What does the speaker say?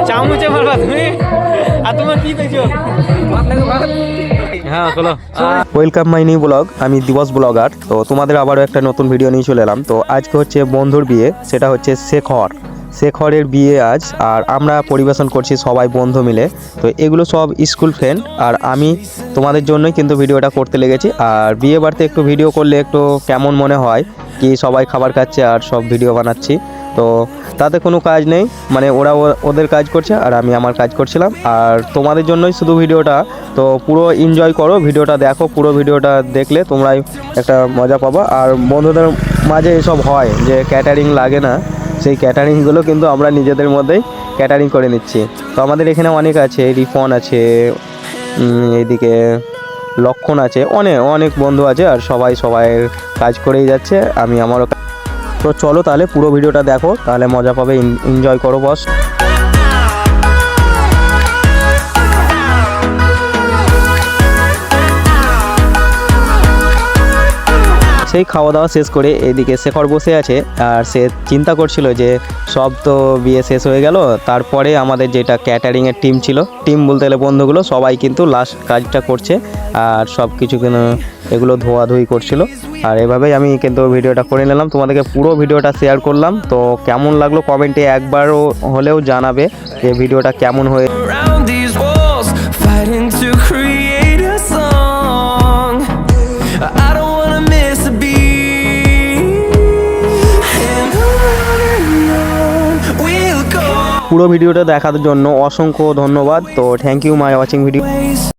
চামচে মারবা তুমি আর তোমার কি দেখছো হ্যাঁ হলো ওয়েলকাম মাই নিউ ব্লগ। আমি দিবস ব্লগার। তো তোমাদের আবারও একটা নতুন ভিডিও নিয়ে চলে এলাম। তো আজকে হচ্ছে বন্ধুর বিয়ে, সেটা হচ্ছে শেখরের বিয়ে আজ। আর আমরা পরিবেশন করছি সবাই বন্ধু মিলে। তো এগুলো সব স্কুল ফ্রেন্ড আর আমি তোমাদের জন্যই কিন্তু ভিডিওটা করতে লেগেছি। আর বিয়ে বাড়িতে একটু ভিডিও করলে একটু কেমন মনে হয় কি, সবাই খাবার খাচ্ছে আর সব ভিডিও বানাচ্ছি। তো তাতে কোনো কাজ নেই, মানে ওরা ওদের কাজ করছে আর আমি আমার কাজ করছিলাম। আর তোমাদের জন্যই শুধু ভিডিওটা। তো পুরো এনজয় করো, ভিডিওটা দেখো। পুরো ভিডিওটা দেখলে তোমরাই একটা মজা পাবা। আর বন্ধুদের মাঝে এসব হয় যে ক্যাটারিং লাগে না, সেই ক্যাটারিংগুলো কিন্তু আমরা নিজেদের মধ্যেই ক্যাটারিং করে নিচ্ছি। তো আমাদের এখানে অনেক আছে, রিফন আছে, এইদিকে লক্ষণ আছে, অনেক বন্ধু আছে। আর সবাইয়ের কাজ করেই যাচ্ছে, আমি আমারও। তো চলো তাহলে পুরো ভিডিওটা দেখো, তাহলে মজা পাবে, এনজয় করো বস। সেই খাওয়া দাওয়া শেষ করে এদিকে শেখর বসে আছে। আর সে চিন্তা করছিল যে সব তো বিয়ে শেষ হয়ে গেল, তারপরে আমাদের যেটা ক্যাটারিংয়ের টিম ছিল, টিম বলতে গেলে বন্ধুগুলো সবাই কিন্তু লাস্ট কাজটা করছে। আর সব কিছু কিন্তু এগুলো ধোয়াধুয়ি করছিল। আর এভাবেই আমি কিন্তু ভিডিওটা করে নিলাম, তোমাদেরকে পুরো ভিডিওটা শেয়ার করলাম। তো কেমন লাগলো কমেন্টে একবারও হলেও জানাবে যে ভিডিওটা কেমন হয়ে। পুরো ভিডিওটা দেখার জন্য অসংখ্য ধন্যবাদ। তো thank you my watching video.